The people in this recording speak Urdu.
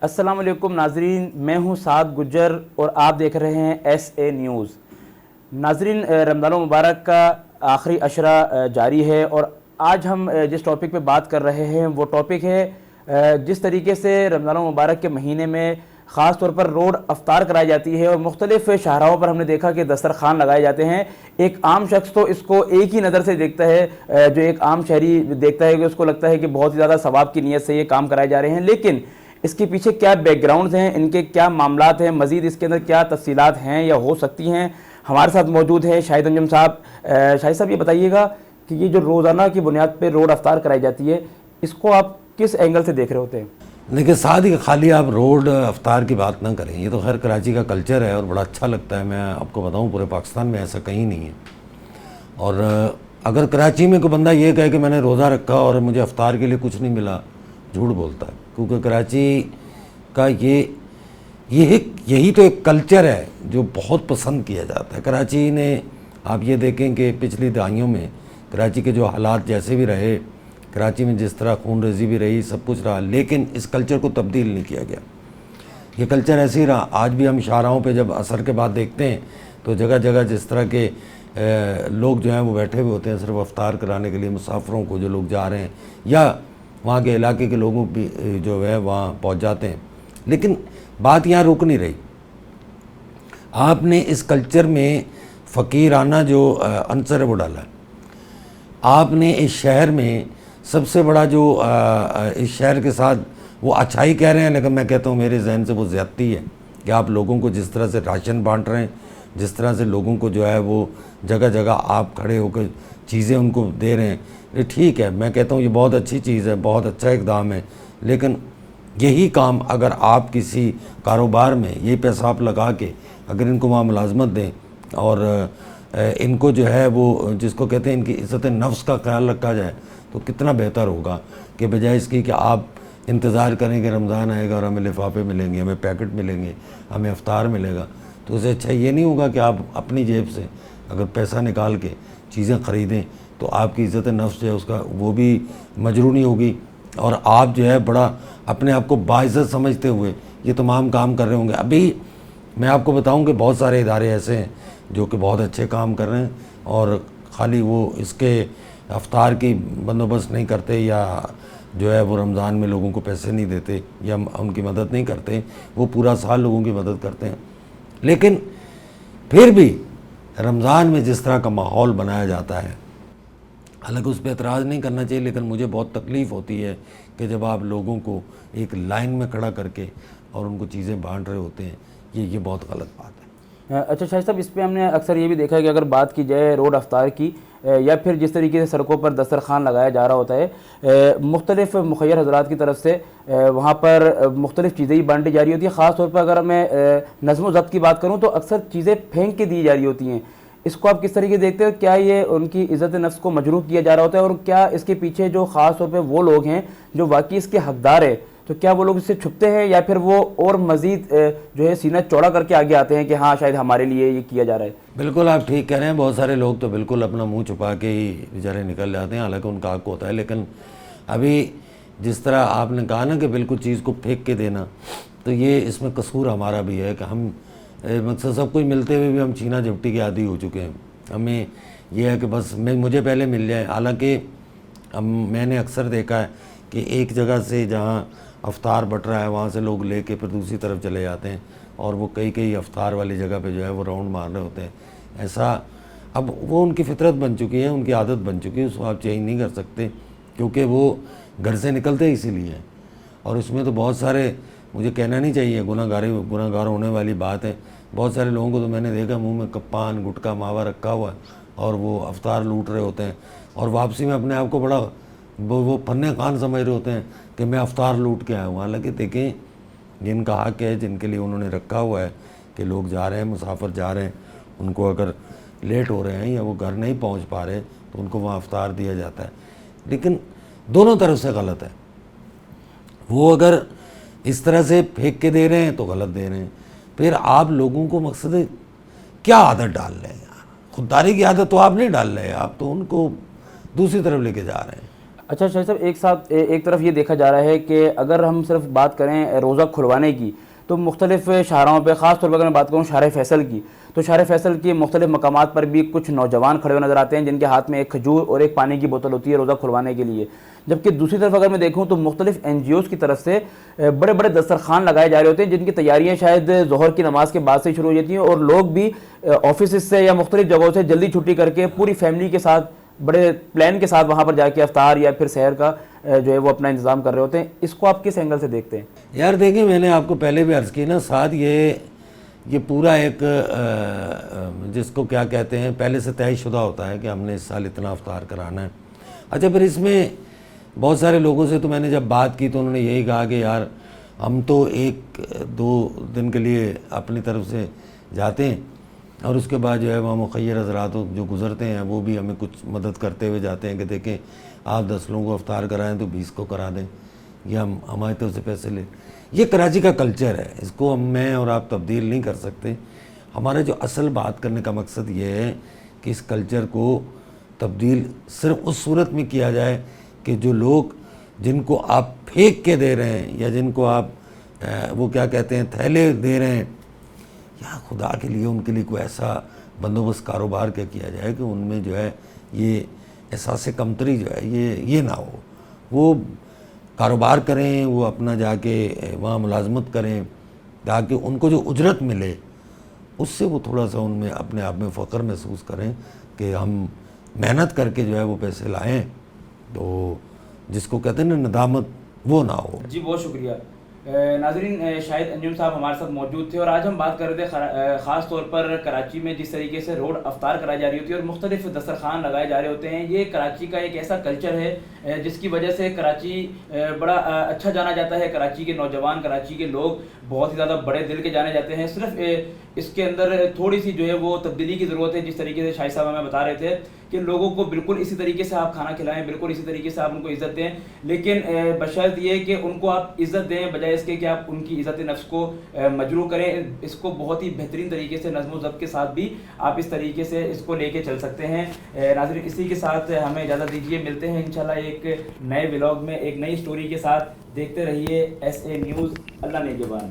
السلام علیکم ناظرین، میں ہوں سعد گجر اور آپ دیکھ رہے ہیں ایس اے نیوز۔ ناظرین، رمضان المبارک کا آخری عشرہ جاری ہے اور آج ہم جس ٹاپک پہ بات کر رہے ہیں وہ ٹاپک ہے جس طریقے سے رمضان المبارک کے مہینے میں خاص طور پر روڈ افطار کرائی جاتی ہے اور مختلف شاہراہوں پر ہم نے دیکھا کہ دسترخوان لگائے جاتے ہیں۔ ایک عام شخص تو اس کو ایک ہی نظر سے دیکھتا ہے، جو ایک عام شہری دیکھتا ہے کہ اس کو لگتا ہے کہ بہت زیادہ ثواب کی نیت سے یہ کام کرائے جا رہے ہیں، لیکن اس کے پیچھے کیا بیک گراؤنڈز ہیں، ان کے کیا معاملات ہیں، مزید اس کے اندر کیا تفصیلات ہیں یا ہو سکتی ہیں۔ ہمارے ساتھ موجود ہے شاہد انجم صاحب۔ شاہد صاحب، یہ بتائیے گا کہ یہ جو روزانہ کی بنیاد پہ روڈ افطار کرائی جاتی ہے، اس کو آپ کس اینگل سے دیکھ رہے ہوتے ہیں؟ دیکھیں، ساتھ ہی خالی آپ روڈ افطار کی بات نہ کریں، یہ تو خیر کراچی کا کلچر ہے اور بڑا اچھا لگتا ہے۔ میں آپ کو بتاؤں پورے پاکستان میں ایسا کہیں نہیں ہے۔ اور اگر کراچی میں کوئی بندہ یہ کہے کہ میں نے روزہ رکھا اور مجھے افطار کے لیے کچھ نہیں ملا، جھوٹ بولتا ہے، کیونکہ کراچی کا یہی تو ایک کلچر ہے جو بہت پسند کیا جاتا ہے۔ کراچی نے، آپ یہ دیکھیں کہ پچھلی دہائیوں میں کراچی کے جو حالات جیسے بھی رہے، کراچی میں جس طرح خون ریزی بھی رہی، سب کچھ رہا، لیکن اس کلچر کو تبدیل نہیں کیا گیا۔ یہ کلچر ایسے ہی رہا۔ آج بھی ہم شاہراہوں پہ جب عصر کے بعد دیکھتے ہیں تو جگہ جگہ جس طرح کے لوگ جو ہیں وہ بیٹھے ہوئے ہوتے ہیں صرف افطار کرانے کے لیے، مسافروں کو جو لوگ جا رہے ہیں یا وہاں کے علاقے کے لوگوں بھی جو ہے وہاں پہنچ جاتے ہیں۔ لیکن بات یہاں رک نہیں رہی۔ آپ نے اس کلچر میں فقیرانہ جو عنصر ہے وہ ڈالا ہے۔ آپ نے اس شہر میں سب سے بڑا جو اس شہر کے ساتھ وہ اچھائی کہہ رہے ہیں، لیکن میں کہتا ہوں میرے ذہن سے وہ زیادتی ہے کہ آپ لوگوں کو جس طرح سے راشن بانٹ رہے ہیں، جس طرح سے لوگوں کو جو ہے وہ جگہ جگہ آپ کھڑے ہو کے چیزیں ان کو دے رہے ہیں، یہ ٹھیک ہے۔ میں کہتا ہوں یہ بہت اچھی چیز ہے، بہت اچھا اقدام ہے، لیکن یہی کام اگر آپ کسی کاروبار میں یہ پیسہ آپ لگا کے اگر ان کو وہاں ملازمت دیں اور ان کو جو ہے وہ جس کو کہتے ہیں ان کی عزت نفس کا خیال رکھا جائے، تو کتنا بہتر ہوگا کہ بجائے اس کی کہ آپ انتظار کریں کہ رمضان آئے گا اور ہمیں لفافے ملیں گے، ہمیں پیکٹ ملیں گے، ہمیں افطار ملے گا۔ تو اس سے اچھا یہ نہیں ہوگا کہ آپ اپنی جیب سے اگر پیسہ نکال کے چیزیں خریدیں تو آپ کی عزت نفس جو ہے اس کا وہ بھی مجروح ہوگی، اور آپ جو ہے بڑا اپنے آپ کو باعزت سمجھتے ہوئے یہ تمام کام کر رہے ہوں گے۔ ابھی میں آپ کو بتاؤں کہ بہت سارے ادارے ایسے ہیں جو کہ بہت اچھے کام کر رہے ہیں اور خالی وہ اس کے افطار کی بندوبست نہیں کرتے یا جو ہے وہ رمضان میں لوگوں کو پیسے نہیں دیتے یا ان کی مدد نہیں کرتے، وہ پورا سال لوگوں کی مدد کرتے ہیں۔ لیکن پھر بھی رمضان میں جس طرح کا ماحول بنایا جاتا ہے، حالانکہ اس پہ اعتراض نہیں کرنا چاہیے، لیکن مجھے بہت تکلیف ہوتی ہے کہ جب آپ لوگوں کو ایک لائن میں کھڑا کر کے اور ان کو چیزیں بانٹ رہے ہوتے ہیں، یہ بہت غلط بات ہے۔ اچھا شاہد صاحب، اس پہ ہم نے اکثر یہ بھی دیکھا ہے کہ اگر بات کی جائے روڈ افطار کی یا پھر جس طریقے سے سڑکوں پر دسترخوان لگایا جا رہا ہوتا ہے، مختلف مخیر حضرات کی طرف سے وہاں پر مختلف چیزیں ہی بانٹی جا رہی ہوتی ہیں۔ خاص طور پر اگر میں نظم و ضبط کی بات کروں تو اکثر چیزیں پھینک کے دی جا رہی ہوتی ہیں۔ اس کو آپ کس طریقے دیکھتے ہیں؟ کیا یہ ان کی عزت نفس کو مجروح کیا جا رہا ہوتا ہے، اور کیا اس کے پیچھے جو خاص طور پہ وہ لوگ ہیں جو واقعی اس کے حقدار ہیں، تو کیا وہ لوگ اس سے چھپتے ہیں یا پھر وہ اور مزید جو ہے سینہ چوڑا کر کے آگے آتے ہیں کہ ہاں شاید ہمارے لیے یہ کیا جا رہا ہے؟ بالکل آپ ٹھیک کہہ رہے ہیں، بہت سارے لوگ تو بالکل اپنا منہ چھپا کے ہی بیچارے نکل جاتے ہیں، حالانکہ ان کا حق ہوتا ہے۔ لیکن ابھی جس طرح آپ نے کہا نا کہ بالکل چیز کو پھینک کے دینا، تو یہ اس میں قصور ہمارا بھی ہے کہ ہم مقصد سب کچھ ملتے ہوئے بھی ہم چھینا جھپٹی کے عادی ہو چکے ہیں۔ ہمیں یہ ہے کہ بس مجھے پہلے مل جائے، حالانکہ میں نے اکثر دیکھا ہے کہ ایک جگہ سے جہاں افطار بٹ رہا ہے وہاں سے لوگ لے کے پھر دوسری طرف چلے جاتے ہیں اور وہ کئی افطار والی جگہ پہ جو ہے وہ راؤنڈ مار رہے ہوتے ہیں۔ ایسا اب وہ ان کی فطرت بن چکی ہے، ان کی عادت بن چکی ہے، اس کو آپ چینج نہیں کر سکتے، کیونکہ وہ گھر سے نکلتے اسی لیے ہیں۔ اور اس میں تو بہت سارے، مجھے کہنا نہیں چاہیے، گناہ گار ہونے والی بات ہے، بہت سارے لوگوں کو تو میں نے دیکھا منہ میں پان گٹکا ماوا رکھا ہوا ہے اور وہ افطار لوٹ رہے ہوتے ہیں اور واپسی میں اپنے آپ کو بڑا وہ فن خان سمجھ رہے ہوتے ہیں کہ میں افطار لوٹ کے آیا ہوں۔ حالانکہ دیکھیں، جن کا حق ہے، جن کے لیے انہوں نے رکھا ہوا ہے کہ لوگ جا رہے ہیں، مسافر جا رہے ہیں، ان کو اگر لیٹ ہو رہے ہیں یا وہ گھر نہیں پہنچ پا رہے تو ان کو وہاں افطار دیا جاتا ہے۔ لیکن دونوں طرف سے غلط ہے۔ وہ اگر اس طرح سے پھینک کے دے رہے ہیں تو غلط دے رہے ہیں۔ پھر آپ لوگوں کو مقصد کیا عادت ڈال رہے ہیں؟ خودداری کی عادت تو آپ نہیں ڈال رہے، آپ تو ان کو دوسری طرف لے کے جا رہے ہیں۔ اچھا شاہد صاحب، ایک طرف یہ دیکھا جا رہا ہے کہ اگر ہم صرف بات کریں روزہ کھلوانے کی تو مختلف شاہراہوں پہ، خاص طور پر اگر میں بات کروں شارع فیصل کی، تو شارع فیصل کی مختلف مقامات پر بھی کچھ نوجوان کھڑے ہوئے نظر آتے ہیں جن کے ہاتھ میں ایک کھجور اور ایک پانی کی بوتل ہوتی ہے روزہ کھلوانے کے لیے. جبکہ دوسری طرف اگر میں دیکھوں تو مختلف NGOs کی طرف سے بڑے بڑے دسترخوان لگائے جا رہے ہوتے ہیں جن کی تیاریاں شاید ظہر کی نماز کے بعد سے شروع ہو جاتی ہیں، اور لوگ بھی آفیسز سے یا مختلف جگہوں سے جلدی چھٹی کر کے پوری فیملی کے ساتھ بڑے پلان کے ساتھ وہاں پر جا کے افطار یا پھر سحر کا جو ہے وہ اپنا انتظام کر رہے ہوتے ہیں. اس کو آپ کس اینگل سے دیکھتے ہیں؟ یار دیکھیں، میں نے آپ کو پہلے بھی عرض کی نا، ساتھ یہ پورا ایک جس کو کیا کہتے ہیں پہلے سے طے شدہ ہوتا ہے کہ ہم نے اس سال اتنا افطار کرانا ہے. اچھا پھر اس میں بہت سارے لوگوں سے تو میں نے جب بات کی تو انہوں نے یہی کہا کہ یار ہم تو 1-2 دن کے لیے اپنی طرف سے جاتے ہیں اور اس کے بعد جو ہے وہاں مخیر حضرات جو گزرتے ہیں وہ بھی ہمیں کچھ مدد کرتے ہوئے جاتے ہیں کہ دیکھیں آپ 10 لوگوں کو افطار کرائیں تو 20 کو کرا دیں، یہ ہم ہماری طرف سے پیسے لیں. یہ کراچی کا کلچر ہے، اس کو میں اور آپ تبدیل نہیں کر سکتے. ہمارا جو اصل بات کرنے کا مقصد یہ ہے کہ اس کلچر کو تبدیل صرف اس صورت میں کیا جائے کہ جو لوگ جن کو آپ پھینک کے دے رہے ہیں یا جن کو آپ وہ کیا کہتے ہیں تھیلے دے رہے ہیں، یا خدا کے لیے ان کے لیے کوئی ایسا بندوبست کاروبار کا کیا جائے کہ ان میں جو ہے یہ احساس کمتری جو ہے یہ نہ ہو. وہ کاروبار کریں، وہ اپنا جا کے وہاں ملازمت کریں تاکہ ان کو جو اجرت ملے اس سے وہ تھوڑا سا ان میں اپنے آپ میں فخر محسوس کریں کہ ہم محنت کر کے جو ہے وہ پیسے لائیں، تو جس کو کہتے ہیں نا ندامت وہ نہ ہو. جی بہت شکریہ. ناظرین، شاہد انجم صاحب ہمارے ساتھ موجود تھے اور آج ہم بات کر رہے تھے خاص طور پر کراچی میں جس طریقے سے روڈ افطار کرائی جا رہی ہوتی ہے اور مختلف دسترخوان لگائے جا رہے ہوتے ہیں. یہ کراچی کا ایک ایسا کلچر ہے جس کی وجہ سے کراچی بڑا اچھا جانا جاتا ہے. کراچی کے نوجوان، کراچی کے لوگ بہت ہی زیادہ بڑے دل کے جانے جاتے ہیں. صرف اس کے اندر تھوڑی سی جو ہے وہ تبدیلی کی ضرورت ہے. جس طریقے سے شاہد صاحب ہمیں بتا رہے تھے کہ لوگوں کو بالکل اسی طریقے سے آپ کھانا کھلائیں، بالکل اسی طریقے سے آپ ان کو عزت دیں، لیکن بشرط یہ کہ ان کو آپ عزت دیں بجائے اس کے کہ آپ ان کی عزت نفس کو مجروح کریں. اس کو بہت ہی بہترین طریقے سے نظم و ضبط کے ساتھ بھی آپ اس طریقے سے اس کو لے کے چل سکتے ہیں. ناظرین، اسی کے ساتھ ہمیں اجازت دیجیے، ملتے ہیں انشاءاللہ ایک نئے ولاگ میں ایک نئی سٹوری کے ساتھ. دیکھتے رہیے SA نیوز. اللہ نگہبان.